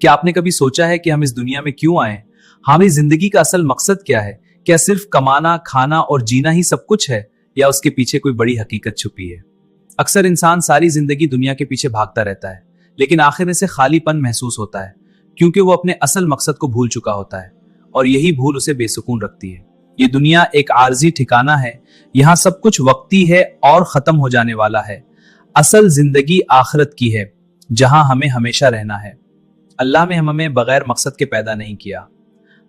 क्या आपने कभी सोचा है कि हम इस दुनिया में क्यों आए? हमारी जिंदगी का असल मकसद क्या है? क्या सिर्फ कमाना, खाना और जीना ही सब कुछ है, या उसके पीछे कोई बड़ी हकीकत छुपी है? अक्सर इंसान सारी जिंदगी दुनिया के पीछे भागता रहता है, लेकिन आखिर में से खालीपन महसूस होता है, क्योंकि वो अपने असल मकसद को भूल चुका होता है, और यही भूल उसे बेसुकून रखती है। ये दुनिया एक आर्जी ठिकाना है, यहाँ सब कुछ वक्ती है और खत्म हो जाने वाला है। असल जिंदगी आखिरत की है, जहां हमें हमेशा रहना है। अल्लाह ने हमें बगैर मकसद के पैदा नहीं किया।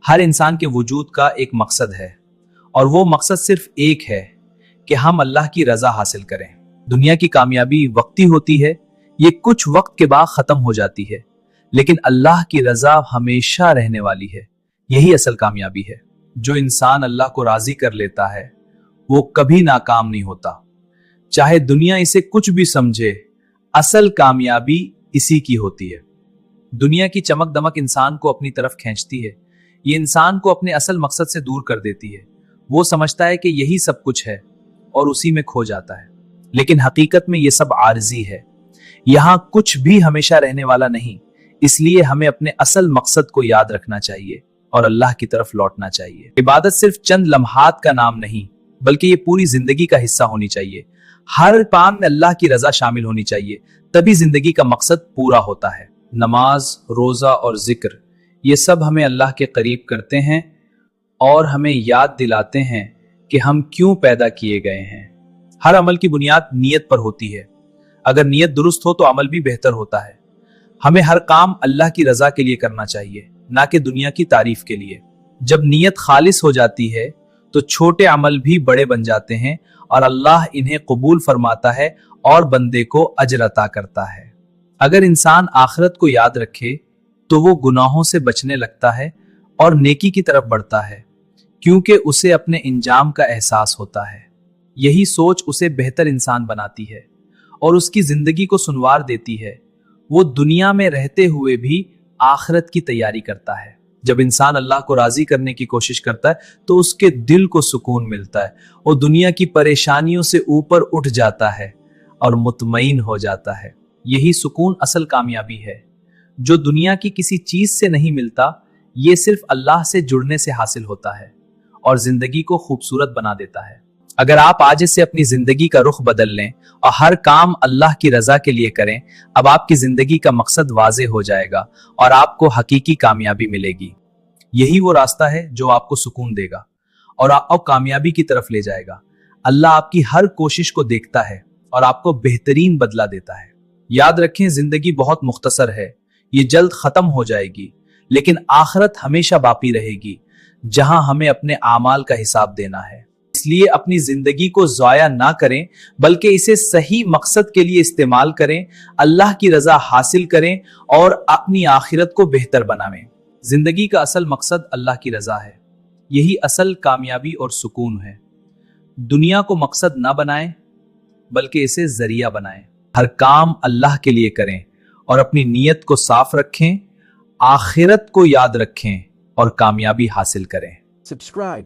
हर इंसान के वजूद का एक मकसद है, और वो मकसद सिर्फ एक है कि हम अल्लाह की रजा हासिल करें। दुनिया की कामयाबी वक्ती होती है, ये कुछ वक्त के बाद खत्म हो जाती है, लेकिन अल्लाह की रजा हमेशा रहने वाली है। यही असल कामयाबी है। जो इंसान अल्लाह को राजी कर लेता है, वो कभी नाकाम नहीं होता, चाहे दुनिया इसे कुछ भी समझे। असल कामयाबी इसी की होती है। दुनिया की चमक दमक इंसान को अपनी तरफ खींचती है, ये इंसान को अपने असल मकसद से दूर कर देती है। वो समझता है कि यही सब कुछ है और उसी में खो जाता है, लेकिन हकीकत में ये सब आरजी है। यहाँ कुछ भी हमेशा रहने वाला नहीं, इसलिए हमें अपने असल मकसद को याद रखना चाहिए और अल्लाह की तरफ लौटना चाहिए। इबादत सिर्फ चंद लम्हात का नाम नहीं, बल्कि ये पूरी जिंदगी का हिस्सा होनी चाहिए। हर काम में अल्लाह की रजा शामिल होनी चाहिए, तभी जिंदगी का मकसद पूरा होता है। नमाज, रोजा और जिक्र, ये सब हमें अल्लाह के करीब करते हैं और हमें याद दिलाते हैं कि हम क्यों पैदा किए गए हैं। हर अमल की बुनियाद नीयत पर होती है। अगर नीयत दुरुस्त हो तो अमल भी बेहतर होता है। हमें हर काम अल्लाह की रजा के लिए करना चाहिए, ना कि दुनिया की तारीफ के लिए। जब नीयत खालिस हो जाती है तो छोटे अमल भी बड़े बन जाते हैं और अल्लाह इन्हें कबूल फरमाता है और बंदे को अजर अता करता है। अगर इंसान आखिरत को याद रखे तो वो गुनाहों से बचने लगता है और नेकी की तरफ बढ़ता है, क्योंकि उसे अपने इंजाम का एहसास होता है। यही सोच उसे बेहतर इंसान बनाती है और उसकी जिंदगी को सुनवार देती है। वो दुनिया में रहते हुए भी आखिरत की तैयारी करता है। जब इंसान अल्लाह को राजी करने की कोशिश करता है तो उसके दिल को सुकून मिलता है, वो दुनिया की परेशानियों से ऊपर उठ जाता है और मुतमईन हो जाता है। यही सुकून असल कामयाबी है, जो दुनिया की किसी चीज से नहीं मिलता। ये सिर्फ अल्लाह से जुड़ने से हासिल होता है और जिंदगी को खूबसूरत बना देता है। अगर आप आज से अपनी जिंदगी का रुख बदल लें और हर काम अल्लाह की रजा के लिए करें, अब आपकी जिंदगी का मकसद वाज़ेह हो जाएगा और आपको हकीकी कामयाबी मिलेगी। यही वो रास्ता है जो आपको सुकून देगा और आपको कामयाबी की तरफ ले जाएगा। अल्लाह आपकी हर कोशिश को देखता है और आपको बेहतरीन बदला देता है। याद रखें, जिंदगी बहुत मुख्तसर है, ये जल्द खत्म हो जाएगी, लेकिन आखिरत हमेशा बाकी रहेगी, जहां हमें अपने आमाल का हिसाब देना है। इसलिए अपनी जिंदगी को ज़ाया ना करें, बल्कि इसे सही मकसद के लिए इस्तेमाल करें, अल्लाह की रजा हासिल करें और अपनी आखिरत को बेहतर बनावें। जिंदगी का असल मकसद अल्लाह की रजा है, यही असल कामयाबी और सुकून है। दुनिया को मकसद ना बनाएं, बल्कि इसे जरिया बनाएं। हर काम अल्लाह के लिए करें और अपनी नीयत को साफ रखें, आखिरत को याद रखें और कामयाबी हासिल करें। Subscribe.